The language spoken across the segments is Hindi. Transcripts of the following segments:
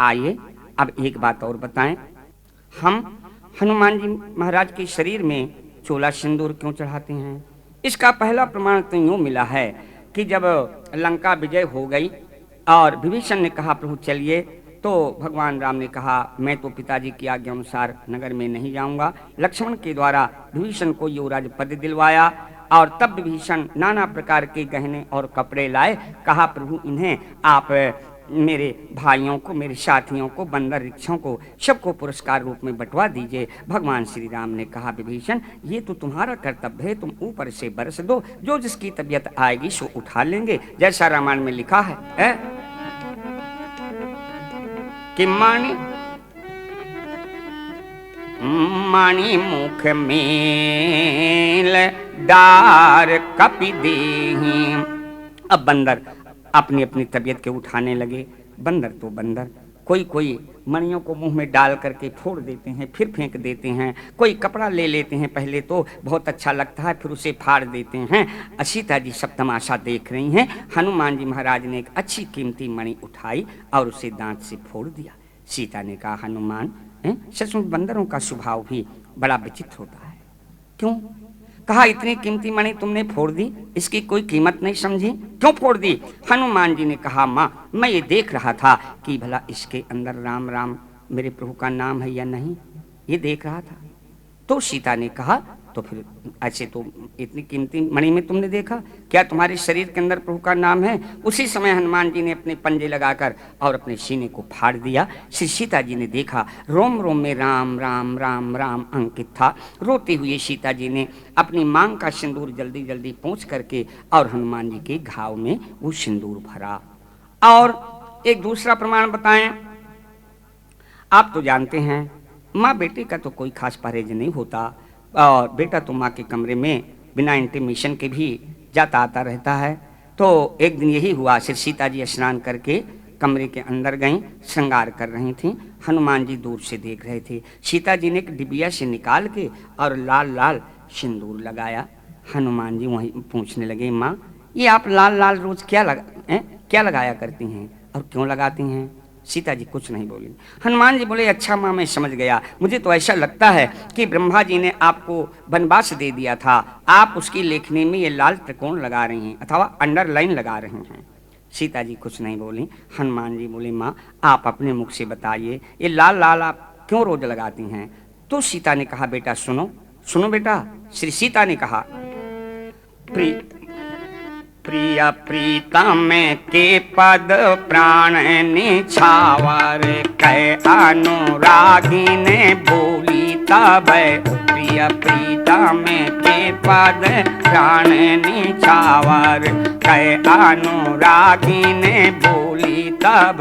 आइए अब एक बात और बताएं, हम हनुमान जी महाराज के शरीर में चोला सिंदूर क्यों चढ़ाते हैं? इसका पहला प्रमाण तो यूं मिला है कि जब लंका विजय हो गई और विभीषण ने कहा प्रभु चलिए, तो भगवान राम ने कहा मैं तो पिताजी की आज्ञा अनुसार नगर में नहीं जाऊंगा। लक्ष्मण के द्वारा विभीषण को युवराज पद दिलवाया और तब विभीषण नाना प्रकार के गहने और कपड़े लाए। कहा प्रभु इन्हें आप मेरे भाइयों को, मेरे साथियों को, बंदर वृक्षों को सबको पुरस्कार रूप में बंटवा दीजिए। भगवान श्री राम ने कहा विभीषण ये तो तुम्हारा कर्तव्य है, तुम ऊपर से बरस दो, जो जिसकी तबीयत आएगी सो उठा लेंगे, जैसा रामायण में लिखा है? कि माणी मुख मेल डार कपि देहि। अब बंदर अपनी अपनी तबीयत के उठाने लगे। बंदर तो बंदर, कोई कोई मणियों को मुंह में डाल करके फोड़ देते हैं, फिर फेंक देते हैं। कोई कपड़ा ले लेते हैं, पहले तो बहुत अच्छा लगता है, फिर उसे फाड़ देते हैं। सीता जी सब तमाशा देख रही हैं। हनुमान जी महाराज ने एक अच्छी कीमती मणि उठाई और उसे दांत से फोड़ दिया। सीता ने कहा हनुमान, सचमुच बंदरों का स्वभाव भी बड़ा विचित्र होता है। क्यों? कहा इतनी कीमती मणि तुमने फोड़ दी, इसकी कोई कीमत नहीं समझी, क्यों फोड़ दी? हनुमान जी ने कहा माँ मैं ये देख रहा था कि भला इसके अंदर राम राम मेरे प्रभु का नाम है या नहीं, ये देख रहा था। तो सीता ने कहा तो फिर ऐसे तो इतनी कीमती मणि में तुमने देखा, क्या तुम्हारे शरीर के अंदर प्रभु का नाम है? उसी समय हनुमान जी ने अपने पंजे लगाकर और अपने सीने को फाड़ दिया। श्री सीता जी ने देखा रोम रोम में राम राम राम राम अंकित था। रोते हुए सीता जी ने अपनी मांग का सिंदूर जल्दी जल्दी पोंछ करके और हनुमान जी के घाव में वो सिंदूर भरा। और एक दूसरा प्रमाण बताएं, आप तो जानते हैं माँ बेटे का तो कोई खास परहेज नहीं होता, और बेटा तो माँ के कमरे में बिना इंटीमेशन के भी जाता आता रहता है। तो एक दिन यही हुआ, श्री सीता जी स्नान करके कमरे के अंदर गईं, श्रृंगार कर रही थीं। हनुमान जी दूर से देख रहे थे। सीता जी ने एक डिबिया से निकाल के और लाल लाल सिंदूर लगाया। हनुमान जी वहीं पूछने लगे माँ ये आप लाल लाल रोज क्या लगाया करती हैं और क्यों लगाती हैं? सीता जी कुछ नहीं बोली। हनुमान जी बोले अच्छा माँ मैं समझ गया, मुझे तो ऐसा लगता है कि ब्रह्मा जी ने आपको वनवास दे दिया था, आप उसकी लेखनी में ये लाल त्रिकोण लगा रही हैं अथवा अंडरलाइन लगा रही हैं। सीता जी कुछ नहीं बोली। हनुमान जी बोले माँ आप अपने मुख से बताइए ये लाल लाल आप क्यों रोज लगाती हैं? तो सीता ने कहा बेटा सुनो सुनो बेटा। श्री सीता ने कहा प्रिय प्रीतम के पद प्राण निछावर कै अनुरागी ने बोली तब। प्रिय प्रीतम के पद प्राण निछावर कै अनुरागी ने बोली तब।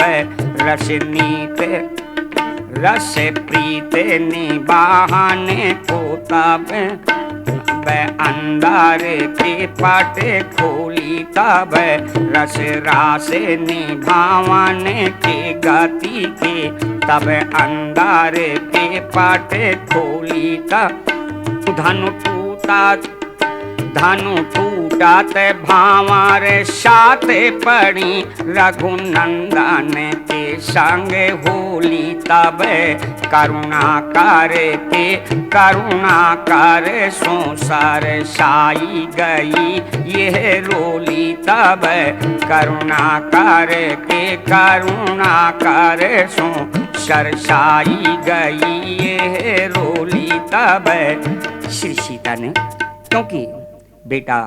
रस प्रीत निबाहने को तब। अंदर के पट खोली तब। रस रास निभावन के गति के तब। अंदर के पट खोली तब। धनु टूटत भावर साथ पड़ी रघुनंदन के संग होली तब। करुणा कर संसार साई गई यह रोली तब। करुणा कर संसार साई गई यह रोली तब। श्री सीता ने क्योंकि बेटा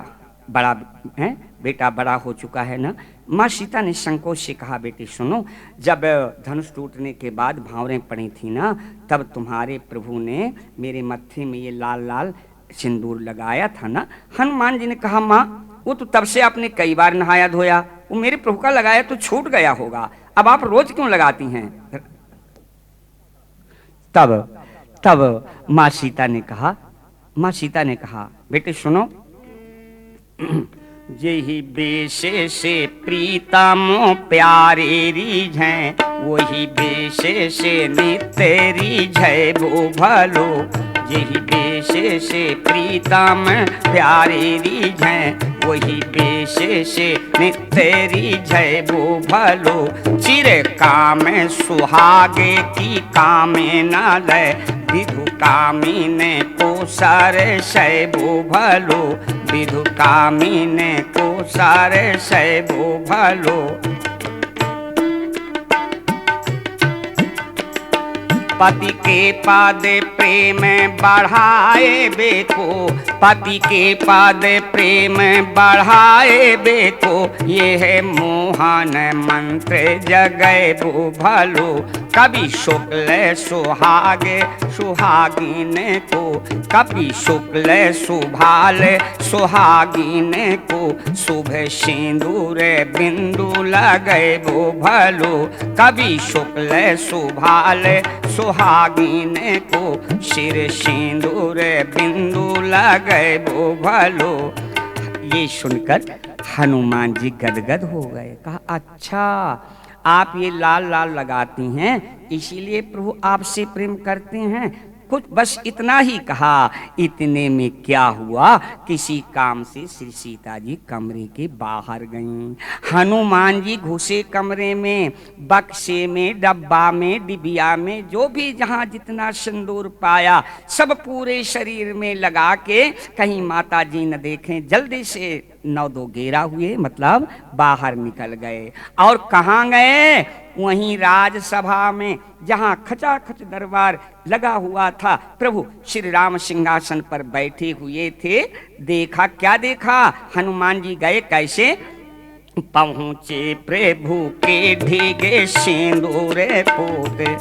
बड़ा हो चुका है ना, माँ सीता ने संकोच से कहा बेटी सुनो, जब धनुष टूटने के बाद भावरें पड़ी थी ना, तब तुम्हारे प्रभु ने मेरे मत्थे में ये लाल लाल सिंदूर लगाया था ना। हनुमान जी ने कहा माँ वो तो तब से आपने कई बार नहाया धोया, वो मेरे प्रभु का लगाया तो छूट गया होगा, अब आप रोज क्यों लगाती हैं? तब माँ सीता ने कहा बेटे सुनो, यही बेशे से प्रीतम प्यारे रीझ हैं, वही बेशे से नित्य रीझ है वो भलो। यही बेश से प्रीतम प्यारे रिझै वही बेश से नित्य रिझै वो भलो चिर काम सुहागे की कामे न लय विधु कामिने को सर सैबो भलो विधु कामिने को सर सैबो भलो पति के पद प्रेम बढ़ाए बेको पति के पद प्रेम बढ़ाए बेको ये है मोहन मंत्र जगै वो भलो कभी शुक्ल सुहागे सुहागिन को कभी शुक्ल सुभाल सुहागिन को शुभ सिंदूर बिंदु लगै वो भलो कभी शुक्ल सुभाल सुहागिन को सिर सिंदूर बिंदु लगै वो भलो। ये सुनकर हनुमान जी गदगद हो गए। कहा अच्छा आप ये लाल लाल लगाती हैं इसीलिए प्रभु आपसे प्रेम करते हैं। कुछ बस इतना ही कहा। इतने में क्या हुआ किसी काम से श्री सीता जी कमरे के बाहर गईं। हनुमान जी घुसे कमरे में बक्से में डब्बा में डिबिया में जो भी जहां जितना सिंदूर पाया सब पूरे शरीर में लगा के कहीं माता जी न देखें जल्दी से 9-2 घेरा हुए मतलब बाहर निकल गए। और कहाँ गए? वहीं राजसभा में जहां खचाखच दरबार लगा हुआ था। प्रभु श्री राम सिंहासन पर बैठे हुए थे। देखा क्या देखा? हनुमान जी गए कैसे? पहुंचे प्रभु के ढीगे सिंदूर पोते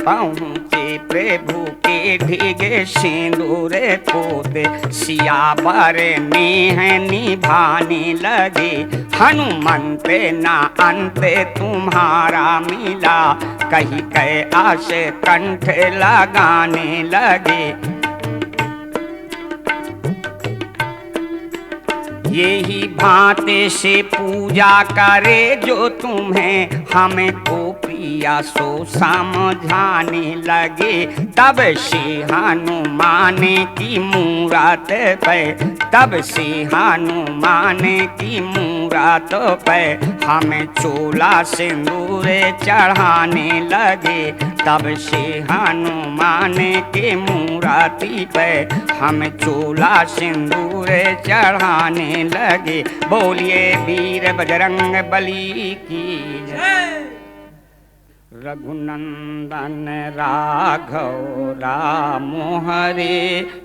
पहुंचे प्रभु के ढीगे सिंदूर पोते सियावर नेह निभाने लगे हनुमंत ना अंत तुम्हारा मिला कही कै आश कंठ लगाने लगे। यही भांति से पूजा करे जो तुम्हें हमें तो प्रिया सो समझाने लगे। तब से हनुमान की मूरत पे तब से हनुमान की मूरत पे हमें चोला सिंदूर चढ़ाने लगे। तब से हनुमान के मूरति पे हम चोला सिंदूर चढ़ाने लगे। बोलिए वीर बजरंग बली की जय। रघुनंदन राघव राम हरे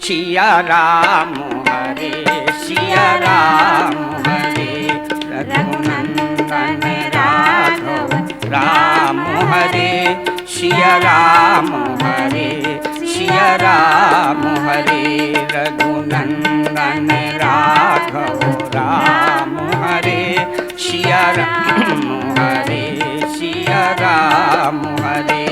सिया राम हरे सिया राम हरे। रघुनंदन राघव राम हरे सिया राम हरे सिया राम हरे। रघुनंदन राघव राम हरे सिया राम हरे सिया राम हरे।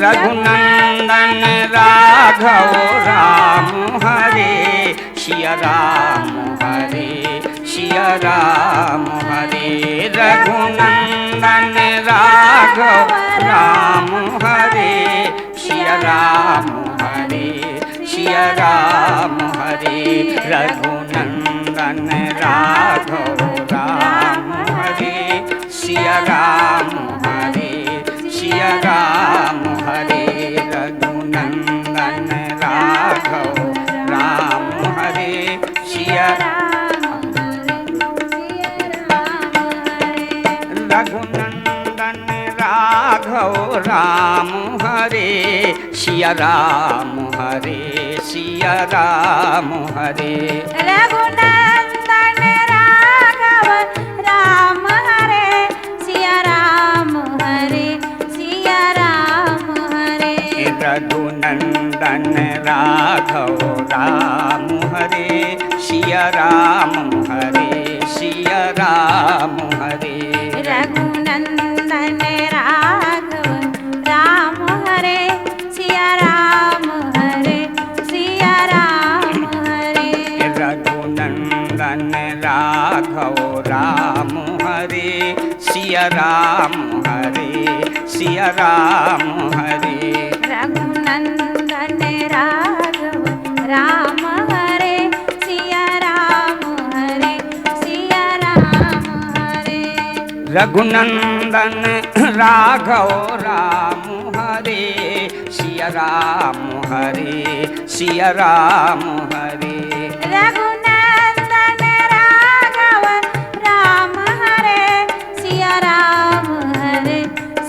रघुनंदन राघव राम हरे सिया राम हरे सिया राम हरे। रघुनंदन राघव राम हरे सिया राम हरे सिया राम हरे। रघुनंदन राघव राम हरे सिया राम हरे सिया राम हरे। रघुनंदन राघव राम हरे सिया रघुनंदन राघव राम हरे सिया राम हरे सिया राम हरे। रघुनंदन राघव राम हरे सिया राम हरे सिया राम हरे। रघुनंदन राघव राम हरे सिया राम हरे सिया राम हरे। रघुनंदन राघव राम हरे सिया राम हरे सिया राम हरे। रघुनंदन राघव राम हरे सिया राम हरे सिया राम हरे। रघुनंदन राघव रघुनंदन राघव राम हरे सिया राम हरे सिया राम हरे। रघुनंदन राघव राम हरे सिया राम हरे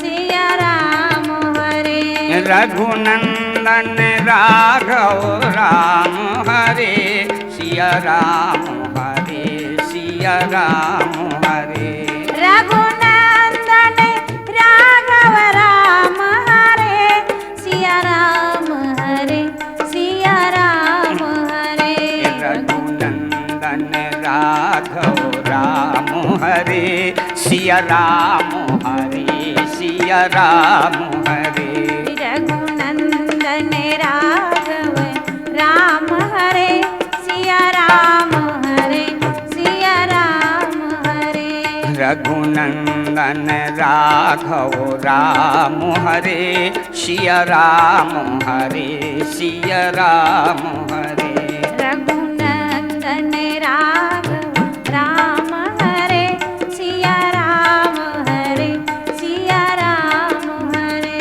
सिया राम हरे। रघुनंदन राघव राम हरे सिया राम हरे सिया राम हरे। रघुनंदन राघव राम हरे सिया राम हरे सिया राम हरे। रघुनंदन राघव राम हरे सिया राम हरे सिया राम हरे। रघुनंदन राघव राम हरे सिया राम हरे सिया राम हरे। रघुनंदन राघव राम हरे सिया राम हरे सिया राम हरे। रघुनंदन राघव राम हरे सिया राम हरे सिया राम हरे।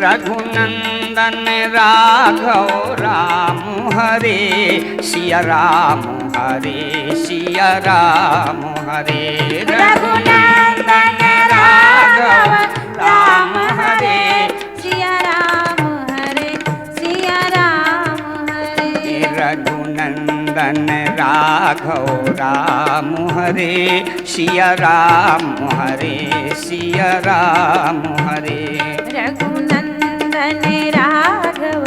रघुनंदन राघव राम हरे सिया राम हरे सिया राम हरे। रघुनंदन राघव राम हरे सिया राम हरे सिया राम हरे। रघुनंदन राघव राम हरे सिया राम हरे सिया राम हरे। रघुनंदन राघव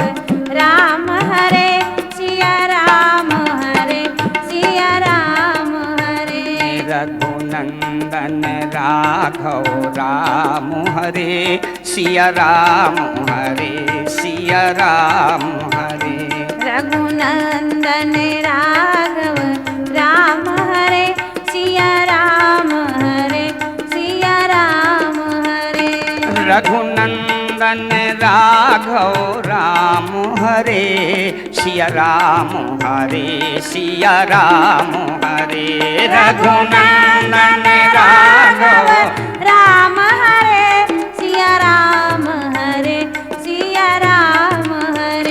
राम हरे सिया राम हरे सिया राम हरे। रघुनंदन राघव राम हरे सिया राम हरे सिया राम हरे। रघुनंदन राघव राम हरे सिया राम हरे सिया राम हरे। रघुनंदन राघव राम हरे सिया राम हरे सिया राम हरे। रघुनंदन राघव राम हरे सिया राम हरे सिया राम हरे। रघुनंदन राघव राम हरे सिया राम हरे सिया राम हरे।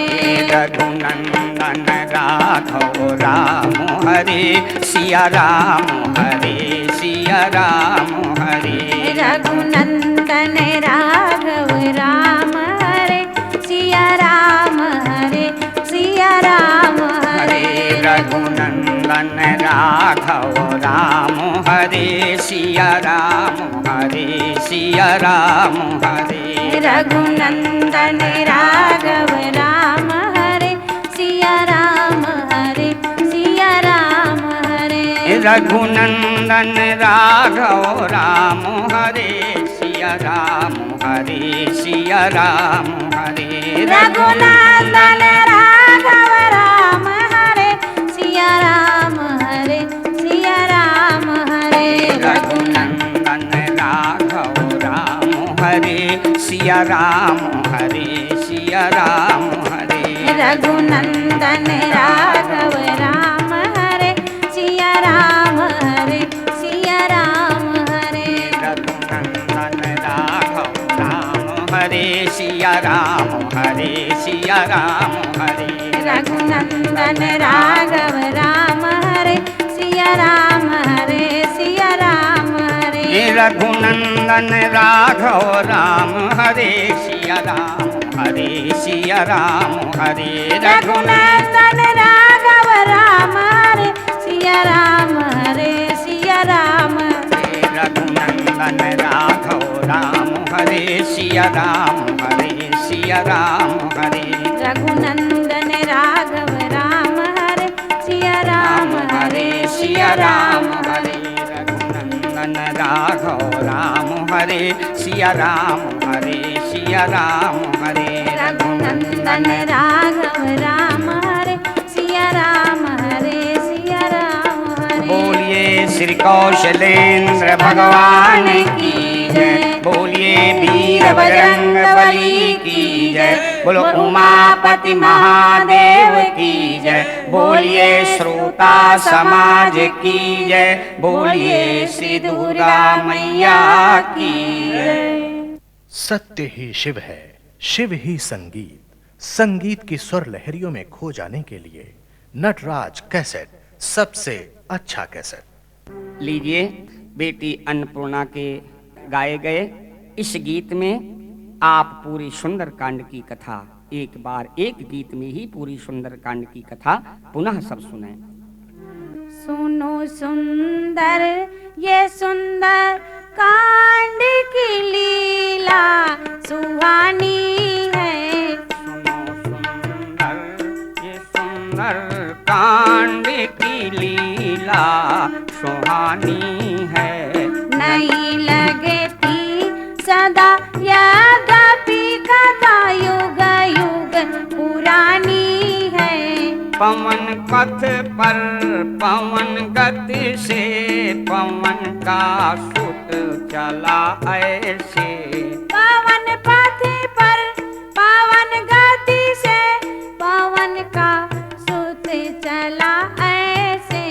रघुनंदन राघव राम हरे सिया राम हरे सिया राम हरे। रघुनंदन राघव राम हरे सिया राम हरे सिया राम हरे। रघुनंदन राघव राम हरे सिया राम हरे सिया राम हरे। रघुनंदन राघव राम हरे सिया राम हरे सिया राम हरे। रघुनंदन राघव राम हरे सिया राम हरे सिया राम हरे। रघुनंदन राघव राम हरे सिया राम हरे सिया राम हरे। रघुनंदन राघव राम हरे सिया राम हरे सिया राम हरे। रघुनंदन राघव राम हरे सिया राम हरे सिया राम हरे। रघुनंदन राघव राम हरे सिया राम हरे सिया राम हरे। रघुनंदन राघव राम हरे सिया राम हरे सिया राम हरे। रघुनंदन राघव राम हरे सिया राम हरे सिया राम हरे। रघुनंदन राघव राम हरे सिया राम हरे सिया राम हरे। रघुनंदन राघव राम हरे सिया राम हरे सिया राम हरे। रघुनंदन राघव राम हरे सिया राम हरे सिया राम हरे। रघुनंदन राघव राम हरे सिया राम हरे सिया राम हरे। बोलिए श्री कौशलेंद्र भगवान की जय। बोलिए वीर बजरंग बली की जय। बोलो उमापति महादेव की जय, बोलिए श्रोता समाज की जय, बोलिए श्री दुर्गा मैया की जय। सत्य ही शिव है, शिव ही संगीत। संगीत की स्वर लहरियों में खो जाने के लिए नटराज कैसेट सबसे अच्छा कैसेट। लीजिए, बेटी अन्नपूर्णा के गाए गए इस गीत में आप पूरी सुंदरकांड की कथा एक बार एक गीत में ही पूरी सुंदरकांड की कथा पुनः सब सुने। सुनो सुंदर ये सुंदर कांड की लीला सुहानी है। सुनो सुंदर ये सुंदर कांड की लीला सुहानी है। नहीं लगती सदा यद्यपि कथा युग युग पुरानी है। पवन पथ पर पवन गति से पवन का सुत चला ऐसे। पवन पथ पर पवन गति से पवन का सुत चला ऐसे।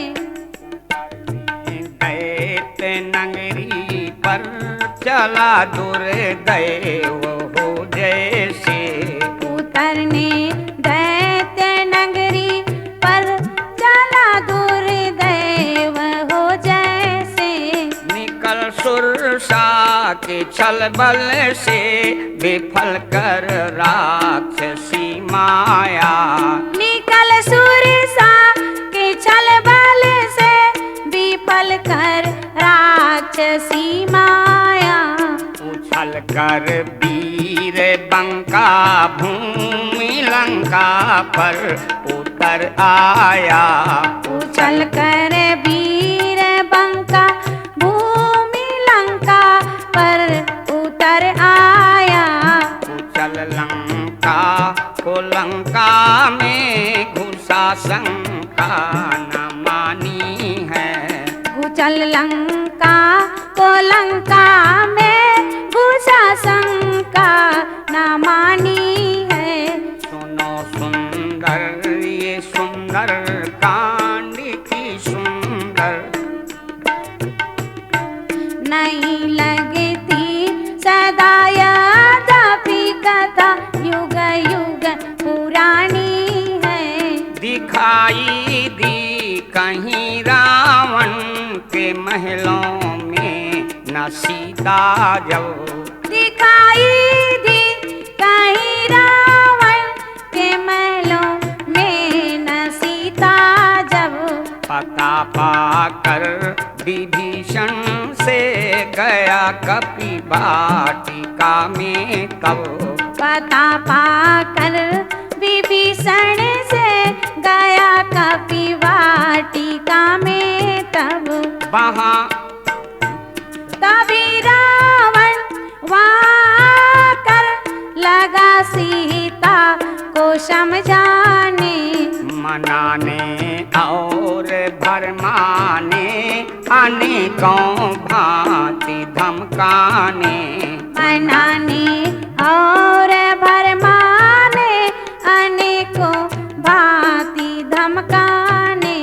दैत्य नगरी पर चला दुर्दैव हो जैसे। उतरने दैत्य नगरी पर चला दुर्दैव हो जैसे। निकल सुरसा के छल बल से विफल कर राक्षसी माया। निकल सुरसा के छल बल से विफल कर राक्षसी माया। उछल कर वीर बंका भूमि लंका पर उतर आया। उछल कर वीर बंका भूमि लंका पर उतर आया। उछल लंका को लंका में घुसा शंका न मानी है। उछल लंका को लंका में घुसा शंका न मानी है। सुनो सुंदर ये सुंदर कांड की सुंदर। नहीं लगती सदा यद्यपि कथा युग युग पुरानी है। दिखाई दी कहीं रावण के महलों में न सीता जब। दिखाई दी कहीं रावण के महलों में न सीता जब। पता पाकर विभीषण से गया कपि वाटिका में तब। पता पाकर विभीषण से गया कपि वाटिका में तब। वहाँ तभी रावण वहाँ कर लगा सीता को समझाने। मनाने और भरमाने अनेकों भांति धमकाने। मनाने और भरमाने अनेकों भांति धमकाने।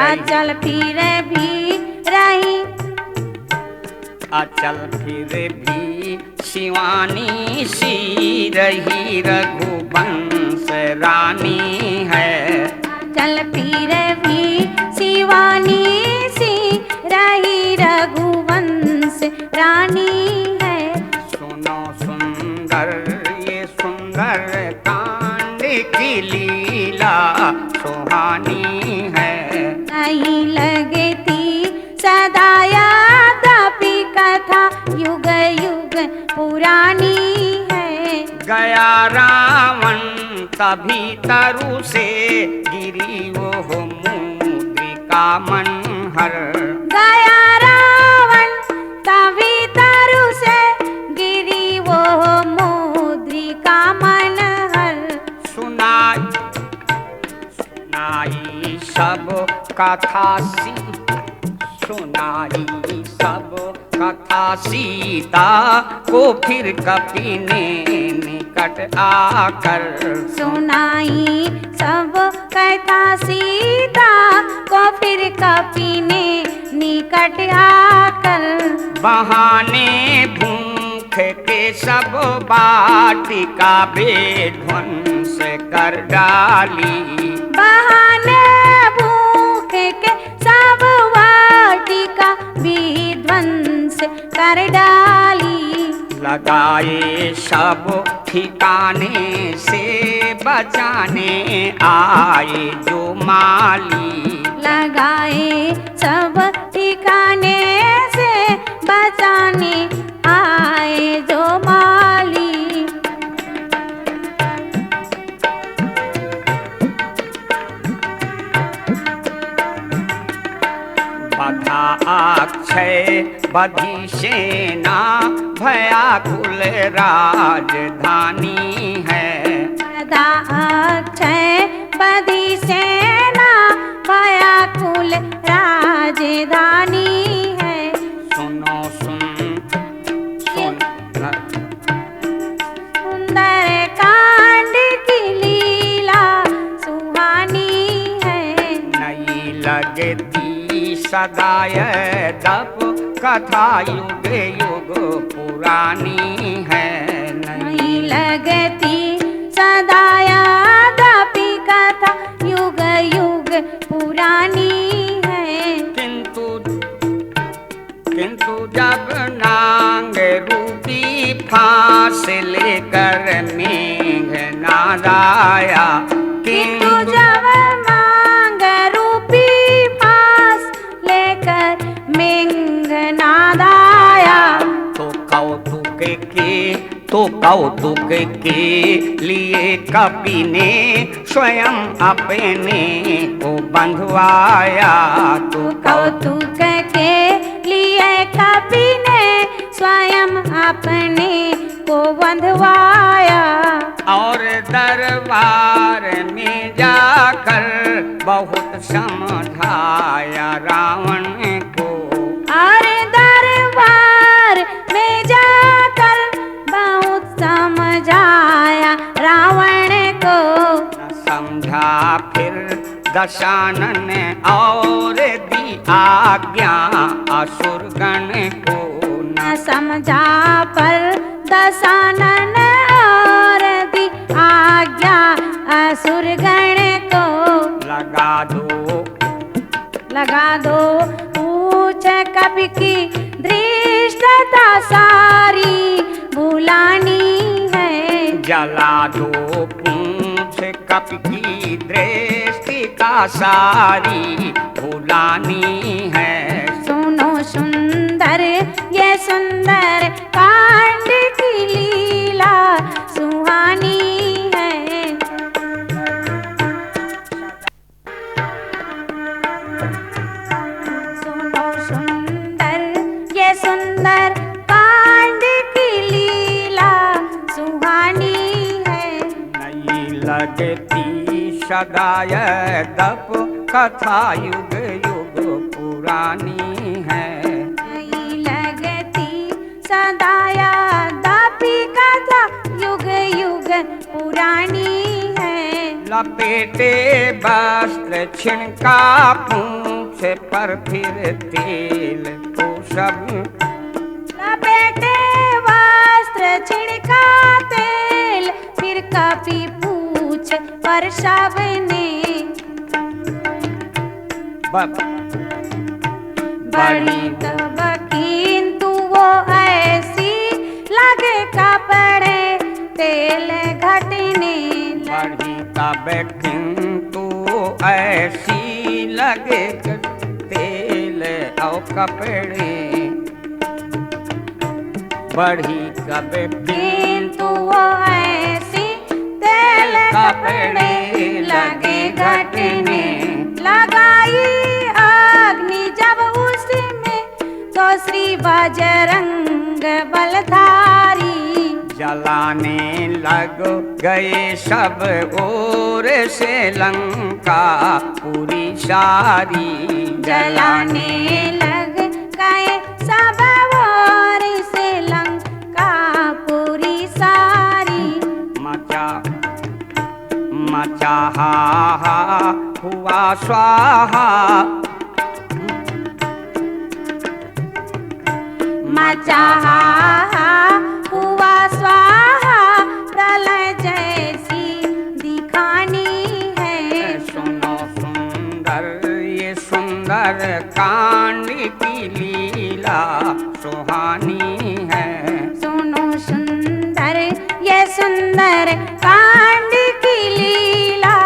अचल फिर भी रही अचल फिर भी शिवानी सी रही रघुवंश रानी है। चल फिर भी शिवानी सी रही रघुवंश रानी है। सुनो सुंदर ये सुंदर कांड की लीला सुहानी है। नहीं लगती सदा यद्यपि कथा युग युग पुरानी है। गया रावण तभी तरु से गिरी वो मुद्रिका मनहर। गया रावण तभी तरु से गिरी वो मुद्रिका मनहर। सुनाई सब कथा सी सुनाई सब कथा सीता को फिर कपि ने निकट आकर सुनाई सब कथा सीता को फिर कपि ने निकट आकर बहाने भूख के सब बाटिका बेध्वंस कर डाली बहाने भूख के सब वाटिका विध्वंस कर डाली लगाए सब ठिकाने से बचाने आए जो माली लगाए सब ठिकाने से बचाने आए जो माली बधा अक्षय बधी सेना भयाकुल राजधानी है सदा अक्षय बधी सेना भयाकुल राजधानी है सुनो सुन सुंदर कांड की लीला सुहानी है नई लगती सदाय दप कथा युग युग पुरानी है नहीं लगती सदा यादापि कथा युग युग पुरानी है किंतु जब नांग रूपी फांस लेकर मेघनाद आया किंतु जब मांग रूपी फांस लेकर मेघनाद आया तो कौतुक के लिए कपि ने स्वयं अपने को बंधवाया तो कौतुक के लिए कपि ने स्वयं अपने को बंधवाया और दरबार में जाकर बहुत समझाया रावण को और दरबार में जाकर बहुत समझाया रावण को न समझा फिर दशानन और दी आज्ञा असुरगण को न समझा पर दशानन और दी आज्ञा असुरगण को लगा दो पूछ कपि की दृष्टता सारी भुलानी है जला दो पूछ कपि की दृष्टि का सारी भुलानी है सुनो सुंदर ये सुंदर कांड की लीला सुहानी है सुनो सुंदर ये सुंदर कांड की लीला सुहानी है नई लगती सदाय दप कथा युग युग पुरानी है नहीं लगती सदा यादापि कथा युग युग पुरानी है लपेटे वस्त्र छिणका पूछ पर फिर तेल को सब लपेटे वस्त्र छिड़का तेल फिर कपि पूछ पर सबने बड़ी तब किंतु वो ऐसी लगे कपड़े तेल घटने बढ़ी तब किंतु ऐसी लगे तेल और कपड़े बढ़ी कब किंतु वो ऐसी तेल कपड़े लगे घटने लगाई अग्नि जब उसमें तो श्री बजरंग बलधारी जलाने लग गए सब ओर से लंका पूरी सारी जलाने लग गए सब स्वाहा मचाहा हुआ स्वाहा प्रलय जैसी दिखानी है। सुनो सुंदर ये सुंदर कांड की लीला सुहानी है। सुनो सुंदर ये सुंदर कांड की लीला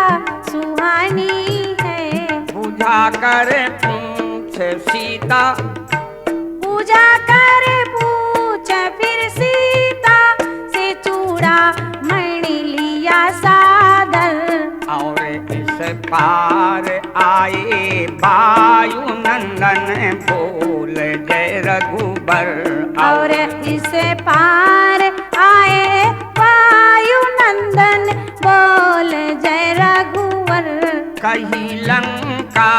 सुहानी है। बुझा कर पूछ सीता पूजा कर पूछ फिर सीता से चूड़ा मणि लिया सादर। और इस पार आए वायु नंदन बोल जय रघुबर। और इस पार आए वायु नंदन बोल जय रघुवर। कही लंका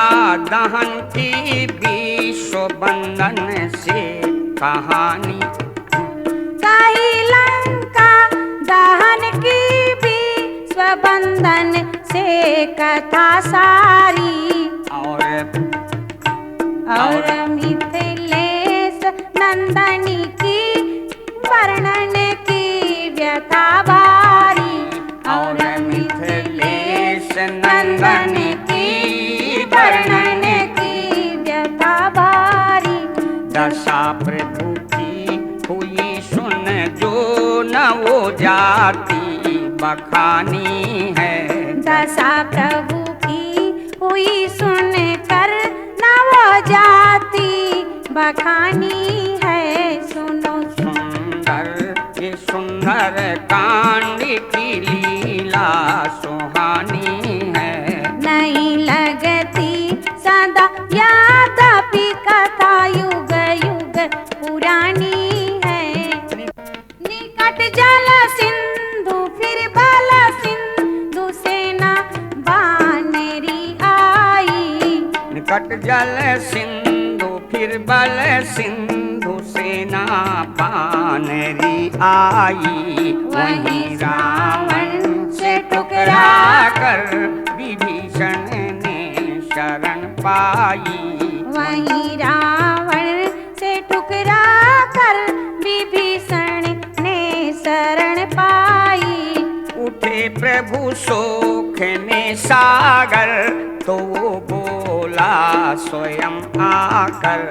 दहन की विश्व बंधन से कहानी। कही लंका दहन की भी स्वबंधन से कथा सारी। और मिथिलेश नंदनी की वर्णन की व्यथा भारी। और मिथिलेश नंदनी की वर्णन की व्यथा भारी। दशा प्रभु की हुई सुन जो न वो जाति बखानी है। दशा प्रभु की हुई सुन कर न वो जाति बखानी है। सुनो सुंदर ये सुंदर कांड की लीला सुहानी है। नहीं लगती सदा यादपि कथा युग युग पुरानी है। निकट जल सिंधु फिर बल सिंधु सेना बानरी आई। निकट जल सिंधु फिर बल सिंधु सेना बानरी आई। वहीं रावण से टुकरा कर विभीषण ने शरण पाई। वहीं रावण से टुकरा कर विभीषण ने शरण पाई। उठे प्रभु शोक ने सागर तो वो बोला स्वयं आकर।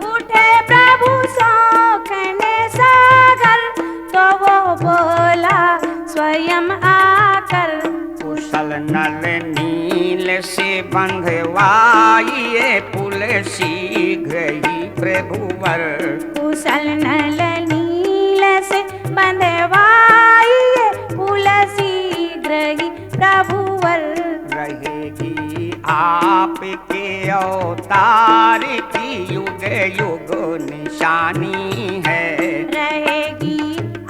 उठे प्रभु शोक ने सागर तो वो बोला स्वयं आकर। कुशल नल नील से बंधवाइए पुल शीघ्र ही प्रभुवर। कुशल नल नील से बंधवाइए पुल शीघ्र ही प्रभुवर। रहेगी आपके अवतार की युग युग निशानी है। रहेगी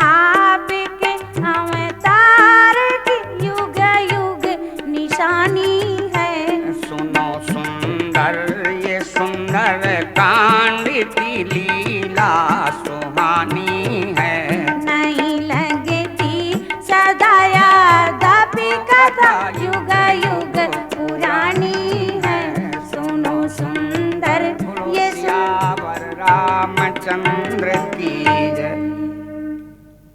आपके अवतार की युग युग निशानी है। सुनो सुंदर ये सुंदर कांड की लीला सुहानी है। नहीं लगती सदा यादपि कथा युग